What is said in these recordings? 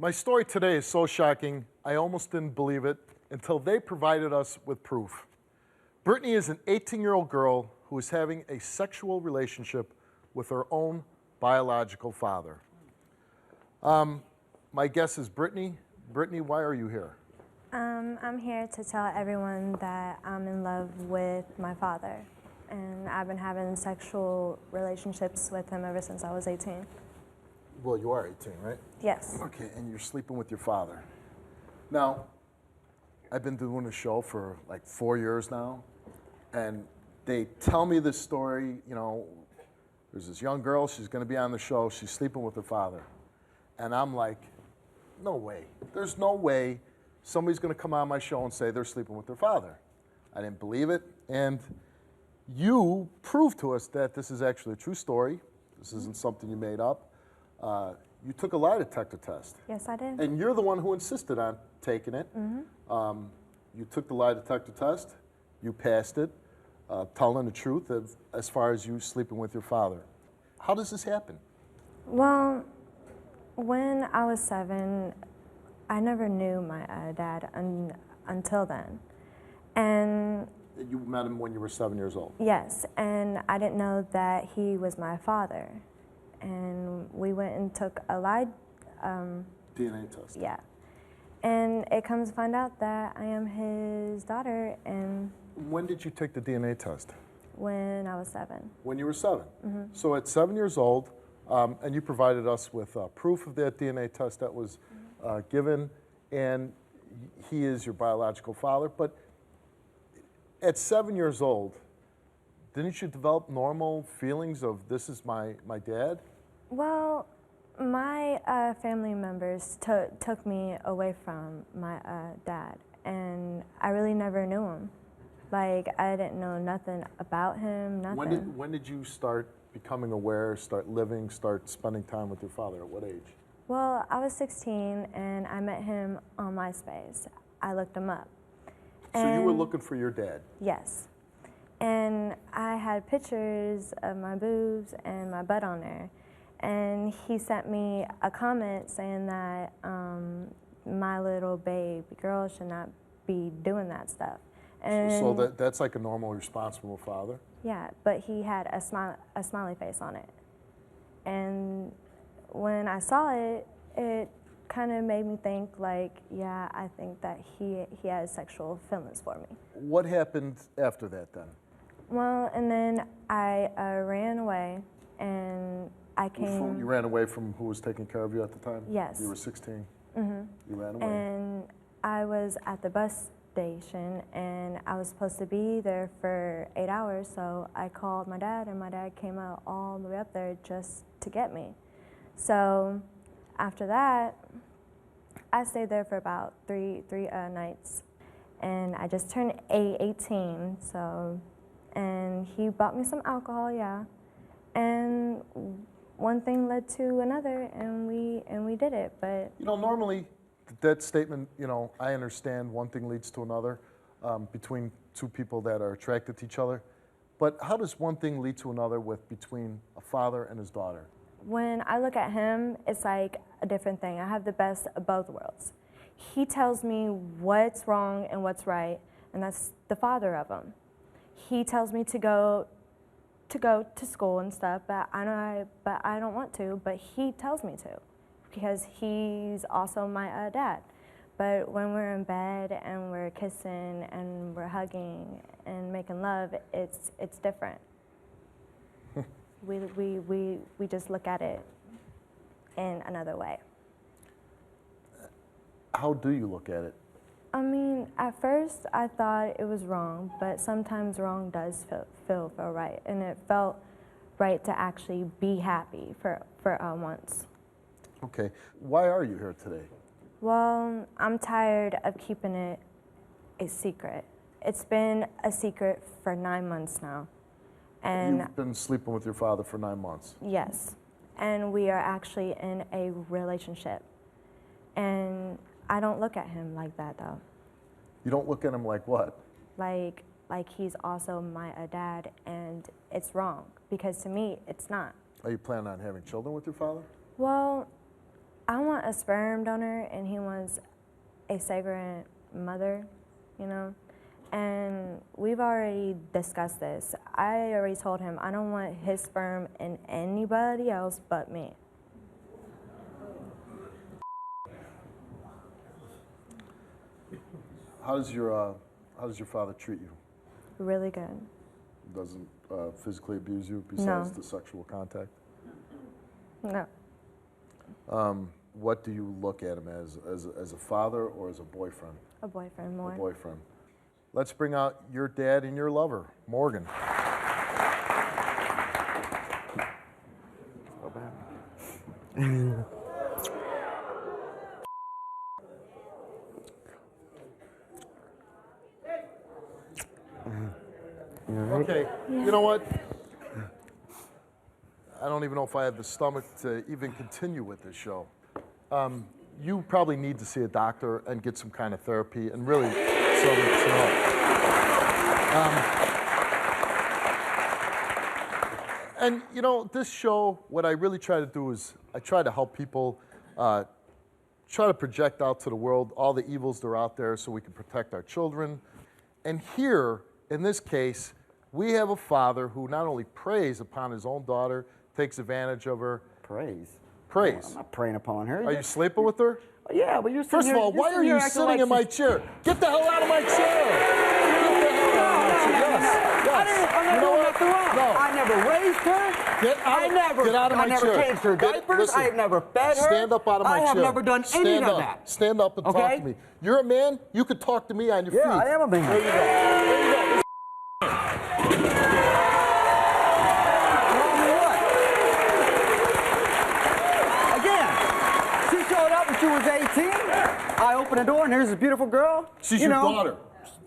My story today is so shocking, I almost didn't believe it until they provided us with proof. Brittany is an 18-year-old girl who is having a sexual relationship with her own biological father. My guess is Brittany. Brittany, why are you here? I'm here to tell everyone that I'm in love with my father, and I've been having sexual relationships with him ever since I was 18. Well, you are 18, right? Yes. Okay, and you're sleeping with your father. Now, I've been doing the show for like 4 years now, and they tell me this story, you know, there's this young girl, she's gonna be on the show, she's sleeping with her father. And I'm like, no way. There's no way somebody's gonna come on my show and say they're sleeping with their father. I didn't believe it, and you proved to us that this is actually a true story. This isn't something you made up. You took a lie detector test. Yes, I did. And you're the one who insisted on taking it. You took the lie detector test, you passed it, telling the truth as far as you sleeping with your father. How does this happen? Well, when I was 7, I never knew my dad until then. And You met him when you were 7 years old. yes, and I didn't know that he was my father. And we went and took a lie, DNA test. yeah. And it comes to find out that I am his daughter, and When did you take the DNA test? when I was 7. When you were 7. So at 7 years old, and you provided us with proof of that DNA test that was given, and he is your biological father. But at 7 years old, didn't you develop normal feelings of this is my dad? Well, my family members took me away from my dad, and I really never knew him. Like, I didn't know nothing about him, nothing. When did you start becoming aware, start living, start spending time with your father? At what age? Well, I was 16, and I met him on MySpace. I looked him up. So you were And- looking for your dad. Yes. And I had pictures of my boobs and my butt on there. And he sent me a comment saying that my little baby girl should not be doing that stuff. And So that's like a normal, responsible father? yeah, but he had a smiley face on it. And when I saw it, it kind of made me think like, yeah, I think that he has sexual feelings for me. What happened after that then? Well, and then I ran away, and I came. You ran away from who was taking care of you at the time? Yes. You were 16? You ran away? And I was at the bus station, and I was supposed to be there for 8 hours, so I called my dad, and my dad came out all the way up there just to get me. So after that, I stayed there for about three nights, and I just turned 18, so, and he bought me some alcohol, yeah, and one thing led to another, and we did it. But You know, normally that statement, you know, I understand one thing leads to another between two people that are attracted to each other. But how does one thing lead to another between a father and his daughter? when I look at him, it's like a different thing. I have the best of both worlds. He tells me what's wrong and what's right, and that's the father of them. He tells me to go to school and stuff, but I don't want to. But he tells me to, because he's also my dad. But when we're in bed and we're kissing and we're hugging and making love, it's different. we just look at it in another way. How do you look at it? I mean, at first I thought it was wrong, but sometimes wrong does feel right, and it felt right to actually be happy for once. Okay, why are you here today? Well, I'm tired of keeping it a secret. It's been a secret for 9 months now, and You've been sleeping with your father for 9 months. yes, and we are actually in a relationship, and I don't look at him like that though. You don't look at him like what? Like he's also my dad, and it's wrong, because to me it's not. Are you planning on having children with your father? Well, I want a sperm donor, and he wants a segregant mother, you know? And we've already discussed this. I already told him I don't want his sperm in anybody else but me. How does your father treat you? Really good. Doesn't physically abuse you besides the sexual contact? No. What do you look at him as a father or as a boyfriend? A boyfriend more. A boyfriend. Let's bring out your dad and your lover, Morgan. Okay, you know what? I don't even know if I have the stomach to even continue with this show. You probably need to see a doctor and get some kind of therapy and really some help. And you know, this show, what I really try to do is I try to help people try to project out to the world all the evils that are out there so we can protect our children. And here, in this case, we have a father who not only preys upon his own daughter, takes advantage of her. Praise. Praise. I'm not preying upon her. Are you sleeping with her? Yeah, but you're sitting First of here- all, you're why are you acting sitting like in my she's- chair? Get the hell out of my chair! Get the hell out of my chair! Yes. I'm You not know doing what? nothing wrong. No. I never raised her. Get out of my I never chair. changed her diapers. Listen, I have never fed her. Stand up out of my I chair. have never done any Stand of up. that. Stand up and talk Okay? to me. You're a man. You could talk to me on your feet. Yeah, I am a man. There you go. There you go. Again, she showed up when she was 18. I opened the door and here's this beautiful girl. She's your daughter.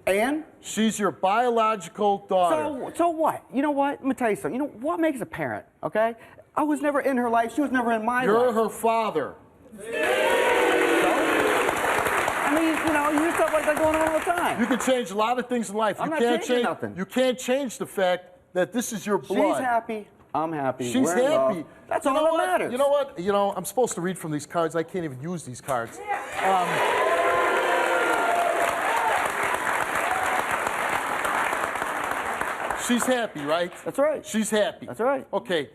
And? She's your biological daughter. So what? You know what? Let me tell you something. You know what makes a parent, okay? I was never in her life. She was never in my You're life. her father. I mean, you know, you hear stuff like that going on all the time. You can change a lot of things in life. I'm you not can't changing change nothing. You can't change the fact that this is your blood. She's happy. I'm happy. She's We're in love. happy. That's You all know that what? matters. You know what? You know, I'm supposed to read from these cards. I can't even use these cards. She's happy, right? That's right. She's happy. That's right. Okay.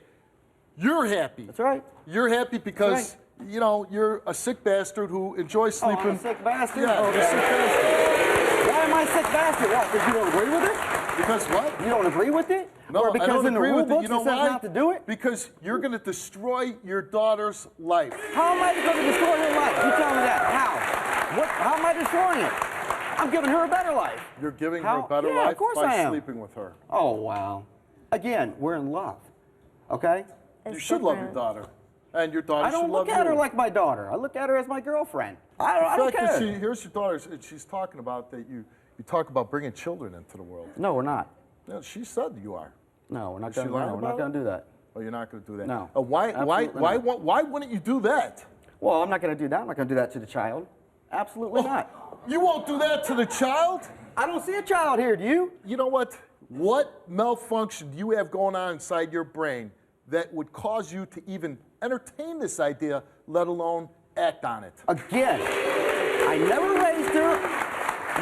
You're happy. That's right. You're happy because, That's you know, you're a sick bastard who enjoys Oh, sleeping. I'm a sick bastard? Yeah, you're a Okay. sick bastard. Why am I a sick bastard? What, because you don't agree with it? Because what? You don't agree with it? No, or because I don't in the agree rule with it. books You know it says why? not to do it? Because you're going to destroy your daughter's life. How am I going to destroy her life? You tell me that. How? How am I destroying it? I'm giving her a better life. You're giving her How? a better Yeah, life of course by I am. sleeping with her. Oh, wow. Again, we're in love. Okay? You It's should love your different. daughter. And your daughter I don't should look love at you. her like my daughter. I look at her as my girlfriend. I The don't fact that care. here's your daughter, and she's talking about that you talk about bringing children into the world. No, we're not. Yeah, she said you are. No, we're not Is she going lying to about do that. Oh, you're not going to do that? No. Why Absolutely not. why wouldn't you do that? Well, I'm not going to do that. I'm not going to do that to the child. Absolutely not. You won't do that to the child? I don't see a child here, do you? You know what? What malfunction do you have going on inside your brain that would cause you to even entertain this idea, let alone act on it? Again, I never raised her.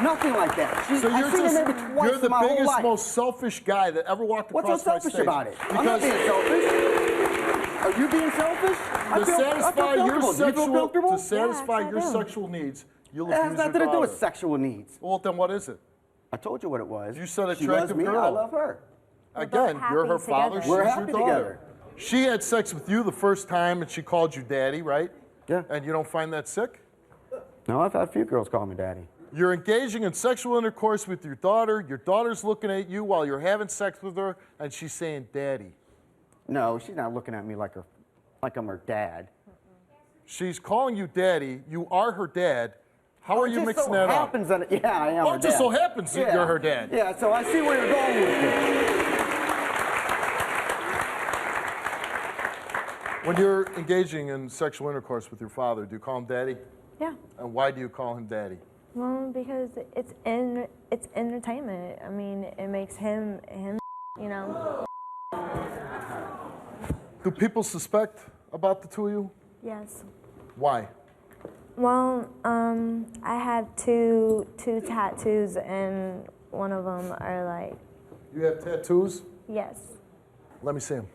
Nothing like that. So I've seen her maybe twice you're the in my whole biggest, life. most selfish guy that ever walked What's across so my selfish stage. about it? I'm not being selfish. Are you being selfish? I To feel satisfy your comfortable. Do you feel comfortable? to satisfy Yes, I your do. sexual needs, you'll It has abuse your nothing to do daughter. with sexual needs. Well, then what is it? I told you what it was. You said She attractive loves me, girl. I love her. Again, both you're her happy father, together. she's We're your happy daughter. together. She had sex with you the first time and she called you daddy, right? Yeah. And you don't find that sick? No, I've had a few girls call me daddy. You're engaging in sexual intercourse with your daughter's looking at you while you're having sex with her, and she's saying daddy. No, she's not looking at me like I'm her dad. She's calling you daddy, you are her dad. How are you It just mixing so that up? happens that, yeah, I am Oh, her it just dad. so happens that you're her dad. Yeah, so I see where you're going with this. When you're engaging in sexual intercourse with your father, do you call him daddy? Yeah. And why do you call him daddy? Well, because it's entertainment. I mean, it makes him, you know. Do people suspect about the two of you? Yes. Why? Well, I have two tattoos, and one of them are like, You have tattoos? yes, Let me see them.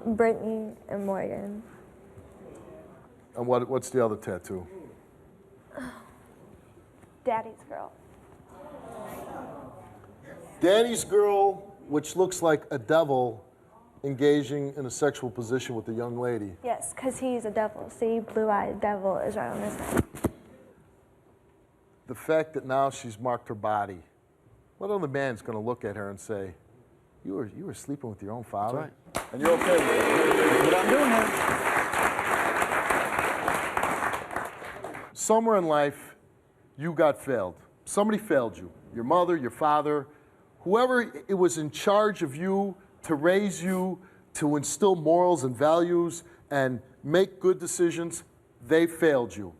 Brittany and Morgan. And what's the other tattoo? Daddy's girl. Daddy's girl, which looks like a devil engaging in a sexual position with a young lady. Yes, because he's a devil. See, blue-eyed devil is right on his neck. The fact that now she's marked her body, what other man's going to look at her and say, you were sleeping with your own father? That's right. And you're okay with it? That's what I'm doing here. Somewhere in life, you got failed. Somebody failed you. Your mother, your father, whoever it was in charge of you to raise you, to instill morals and values and make good decisions, they failed you.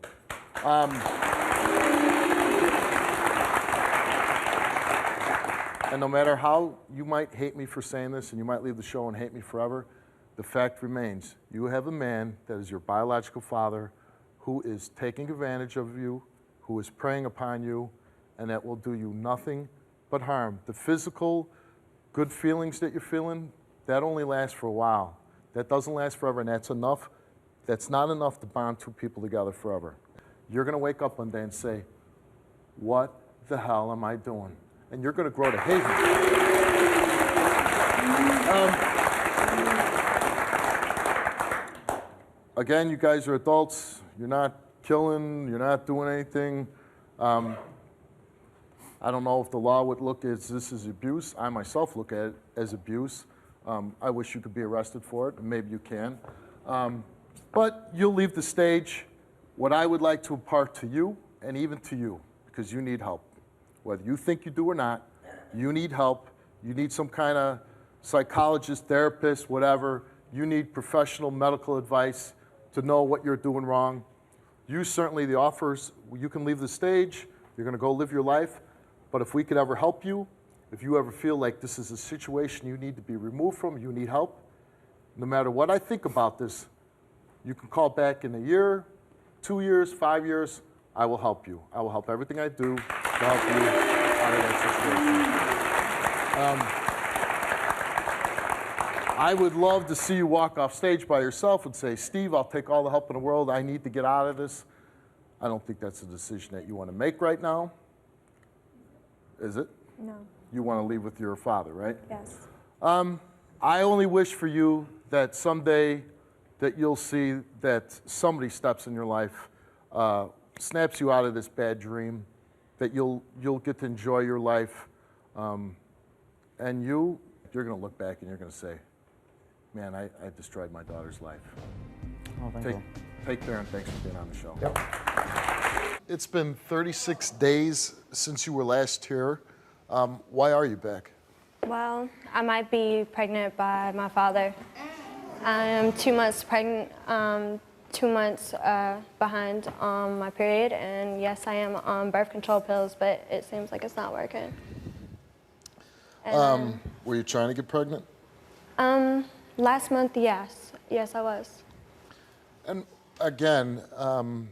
And no matter how you might hate me for saying this, and you might leave the show and hate me forever, the fact remains, you have a man that is your biological father who is taking advantage of you, who is preying upon you, and that will do you nothing but harm. The physical good feelings that you're feeling, that only lasts for a while. That doesn't last forever, and that's enough. That's not enough to bond two people together forever. You're going to wake up one day and say, what the hell am I doing? And you're going to grow to hate him. Again, you guys are adults. You're not killing. You're not doing anything. I don't know if the law would look at this as abuse. I myself look at it as abuse. I wish you could be arrested for it, and maybe you can. But you'll leave the stage. What I would like to impart to you, and even to you, because you need help. Whether you think you do or not, you need help. You need some kind of psychologist, therapist, whatever. You need professional medical advice to know what you're doing wrong. You certainly, the offers, you can leave the stage. You're going to go live your life. But if we could ever help you, if you ever feel like this is a situation you need to be removed from, you need help, no matter what I think about this, you can call back in a year, 2 years, 5 years. I will help you. I will help everything I do to help you out of that situation. I would love to see you walk off stage by yourself and say, Steve, I'll take all the help in the world. I need to get out of this. I don't think that's a decision that you want to make right now. Is it? No. You want to leave with your father, right? Yes. I only wish for you that someday that you'll see that somebody steps in your life, snaps you out of this bad dream, that you'll get to enjoy your life, and you're going to look back and you're going to say, man, I destroyed my daughter's life. Oh, thank you. Take care, and thanks for being on the show. Yep. It's been 36 days since you were last here. Why are you back? Well, I might be pregnant by my father. I am 2 months pregnant, 2 months behind on my period, and yes, I am on birth control pills, but it seems like it's not working. And, Were you trying to get pregnant? last month, yes. Yes, I was. And again, I'm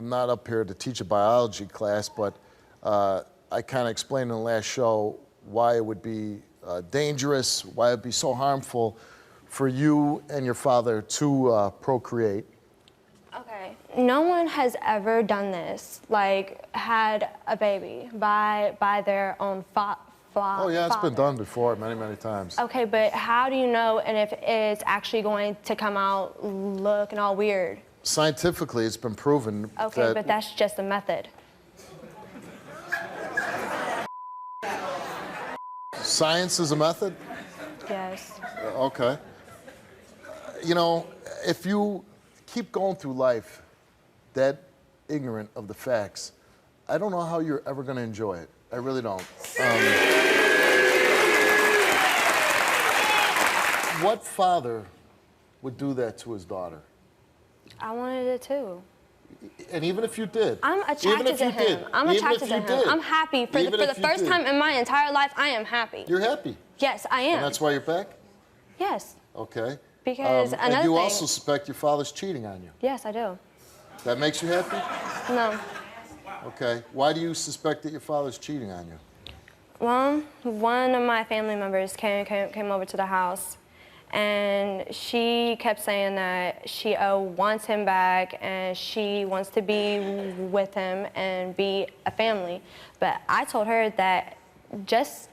not up here to teach a biology class, but I kind of explained in the last show why it would be dangerous, why it would be so harmful for you and your father to procreate. Okay, no one has ever done this, like had a baby by their own father. Oh yeah, it's been done before many, many times. Okay, but how do you know and if it's actually going to come out looking all weird? Scientifically, it's been proven Okay, but that's just a method. Science is a method? Yes. Okay. You know, if you keep going through life that ignorant of the facts, I don't know how you're ever going to enjoy it. I really don't. What father would do that to his daughter? I wanted it too. And even if you did. I'm attracted to him. I'm attracted to him. I'm happy. For the first time in my entire life, I am happy. You're happy? Yes, I am. And that's why you're back? Yes. Okay. Because another and you thing, also suspect your father's cheating on you. yes, I do. That makes you happy? No. Okay. Why do you suspect that your father's cheating on you? Well, one of my family members came over to the house, and she kept saying that she wants him back and she wants to be with him and be a family. But I told her that just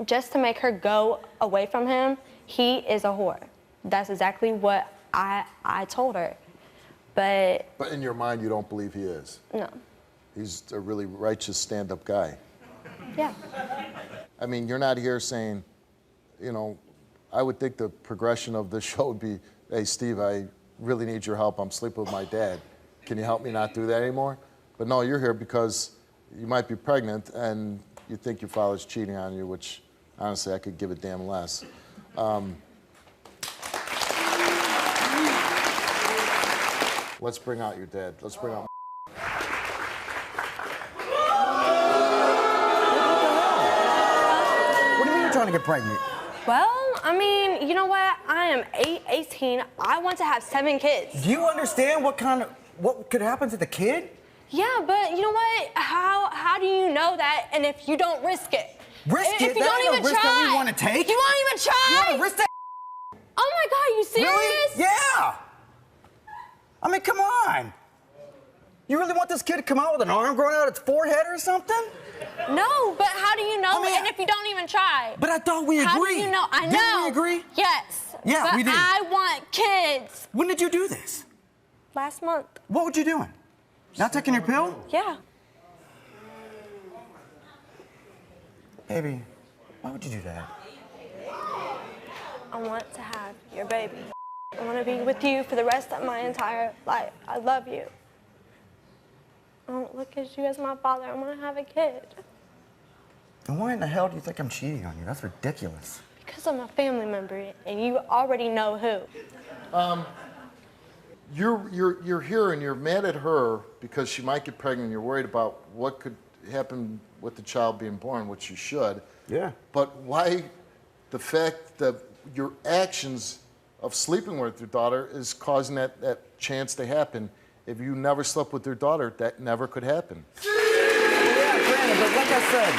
to make her go away from him, he is a whore. That's exactly what I told her. But in your mind, you don't believe he is? no. He's a really righteous, stand-up guy. Yeah. I mean, you're not here saying, you know, I would think the progression of this show would be, hey, Steve, I really need your help. I'm sleeping with my dad. Can you help me not do that anymore? But no, you're here because you might be pregnant and you think your father's cheating on you, which, honestly, I could give a damn less. Let's bring out your dad. Let's bring out. What do you mean you're trying to get pregnant? Well, I mean, you know what? I am 18. I want to have 7 kids. Do you understand what could happen to the kid? Yeah, but you know what? How do you know that? And if you don't risk it? Risk if it? you That don't ain't even no risk try. that we want to take. You won't even try? You want to risk that? Oh my God, you serious? Really? Yeah. I mean, come on. You really want this kid to come out with an arm growing out its forehead or something? No, but how do you know? I mean, and if you don't even try? But I thought we agreed. How do you know? I know. Didn't we agree? Yes. Yeah, but we did. I want kids. When did you do this? Last month. What were you doing? Not taking your pill? Yeah. Baby, why would you do that? I want to have your baby. I want to be with you for the rest of my entire life. I love you. I don't look at you as my father. I want to have a kid. And why in the hell do you think I'm cheating on you? That's ridiculous. Because I'm a family member, and you already know who. You're here and you're mad at her because she might get pregnant. You're worried about what could happen with the child being born, which you should. Yeah. But why the fact that your actions of sleeping with your daughter is causing that chance to happen? If you never slept with your daughter, that never could happen. Yeah, granted, but like I said,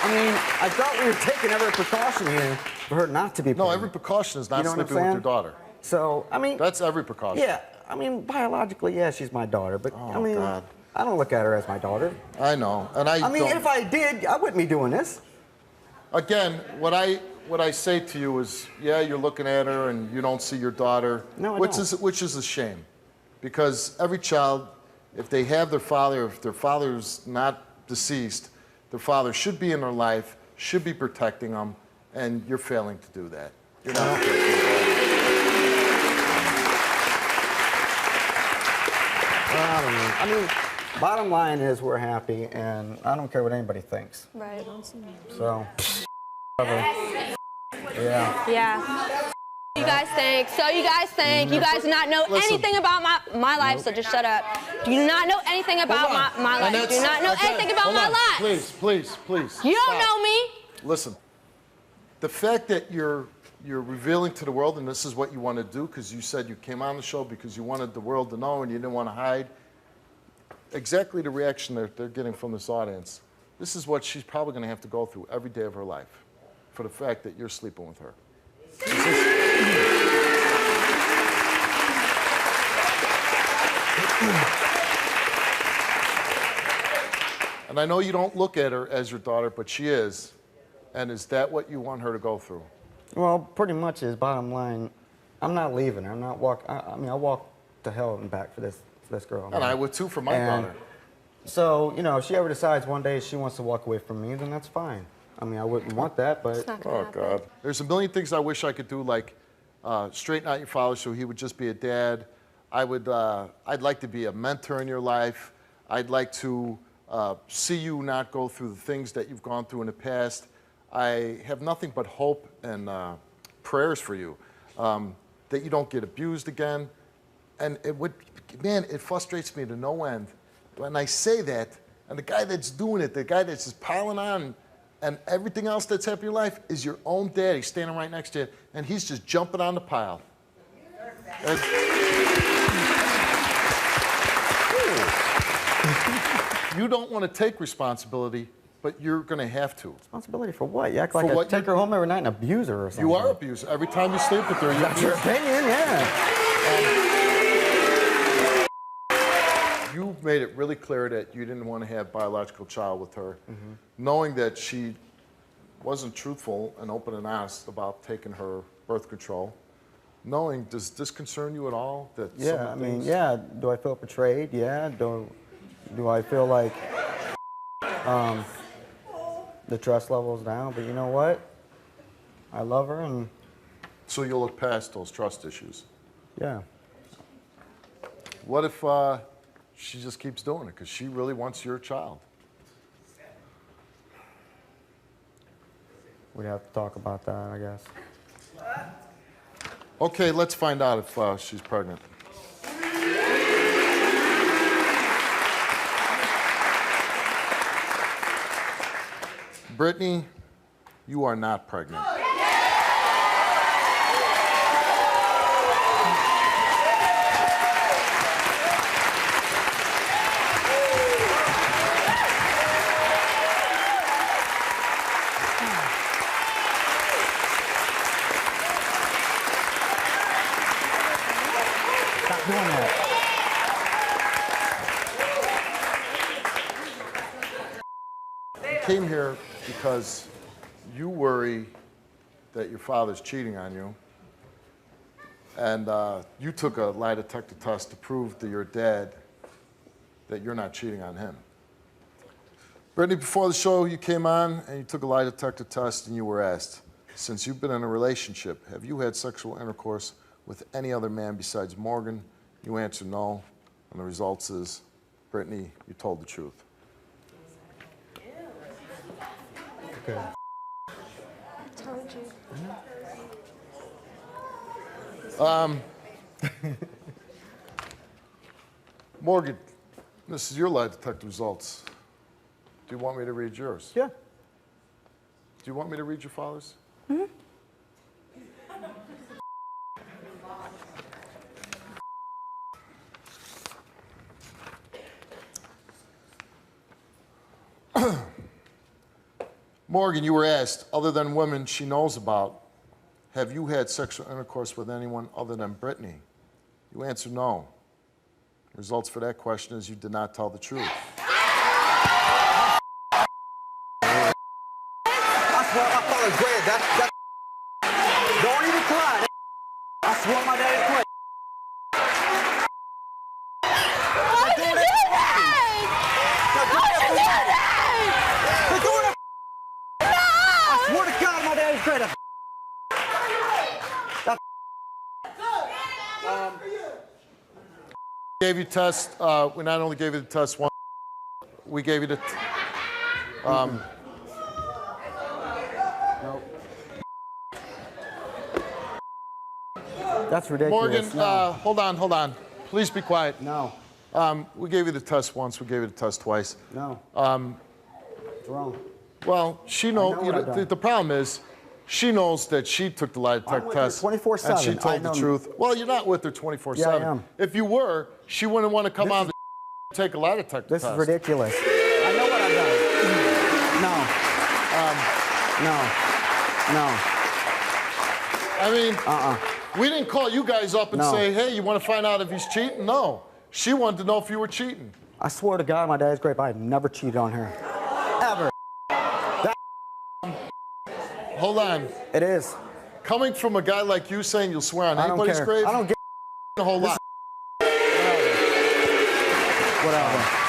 I mean, I thought we were taking every precaution here for her not to be pregnant. No, every precaution is not You know what I'm sleeping with your saying? daughter. So, I mean... That's every precaution. Yeah, I mean, biologically, yeah, she's my daughter, but I mean, God. I don't look at her as my daughter. I know, and I mean, don't... if I did, I wouldn't be doing this. Again, what I say to you is, yeah, you're looking at her and you don't see your daughter, No, I which don't. which is a shame, because every child, if they have their father, if their father's not deceased, their father should be in their life, should be protecting them, and you're failing to do that. You're not protecting them. I don't know. I mean, bottom line is we're happy, and I don't care what anybody thinks. Right. So, yeah. Yeah. You guys think. So you guys think. You guys do not know Listen. anything about my life, so just shut up. Do you not know anything about my And life? that's- Do not know okay, anything about hold my on. life. Please. You don't Stop. know me. Listen, the fact that you're revealing to the world, and this is what you want to do, because you said you came on the show because you wanted the world to know and you didn't want to hide. Exactly the reaction they're getting from this audience. This is what she's probably going to have to go through every day of her life, for the fact that you're sleeping with her. And I know you don't look at her as your daughter, but she is. And is that what you want her to go through? Well, pretty much is bottom line. I'm not leaving her. I'm not walk. I mean, I'll walk to hell and back for this girl. And I would too for my daughter. So, you know, if she ever decides one day she wants to walk away from me, then that's fine. I mean, I wouldn't want that, but... It's not gonna happen. God. There's a million things I wish I could do, like straighten out your father so he would just be a dad. I'd like to be a mentor in your life. I'd like to see you not go through the things that you've gone through in the past. I have nothing but hope and prayers for you, that you don't get abused again. And it frustrates me to no end when I say that, and the guy that's doing it, the guy that's just piling on, and everything else that's happening in your life is your own daddy standing right next to you, and he's just jumping on the pile. You don't want to take responsibility, but you're going to have to. Responsibility for what? You act like I take her home every night and abuse her or something. You are abuser. Every time you sleep with her, you That's your opinion, yeah. You made it really clear that you didn't want to have a biological child with her, knowing that she wasn't truthful and open and honest about taking her birth control. Knowing, does this concern you at all? That Yeah, I mean, yeah. Do I feel betrayed? Yeah. Do I feel like the trust level's down? But you know what? I love her, and so you'll look past those trust issues. yeah. What if she just keeps doing it because she really wants your child? We'd have to talk about that, I guess. Okay, let's find out if she's pregnant. Brittany, you are not pregnant. Stop doing that. You came here because you worry that your father's cheating on you, and you took a lie detector test to prove to your dad that you're not cheating on him. Brittany, before the show, you came on and you took a lie detector test and you were asked, since you've been in a relationship, have you had sexual intercourse with any other man besides Morgan? You answered no, and the results is, Brittany, you told the truth. Okay. Told you. Morgan, this is your lie detector results. Do you want me to read yours? Yeah. Do you want me to read your father's? Morgan, you were asked, other than women she knows about, have you had sexual intercourse with anyone other than Brittany? You answered no. Results for that question is you did not tell the truth. I swear my father's great. Don't even cry. I swear my dad is great. Why did you do that? Why did you do that? They're doing it. I swear to God, my dad is great. Gave you test. We not only gave you the test once, we gave you the. That's ridiculous. Morgan, hold on. Please be quiet. No. We gave you the test once. We gave you the test twice. No. It's wrong. Well, she knows. what I've done. The problem is, she knows that she took the lie detector with her test 24/7. and she I told the know. truth. Well, you're not with her 24/7. Yeah, I am. If you were, she wouldn't want to come This on is- the take a lie detector This test. is ridiculous. I know what I've done. No. I mean, we didn't call you guys up and No. say, hey, you want to find out if he's cheating? No. She wanted to know if you were cheating. I swear to God, my dad's great, but I've never cheated on her. Ever. Hold on. It is. Coming from a guy like you saying you'll swear on I don't anybody's care. grave, I don't get a whole lot. whatever.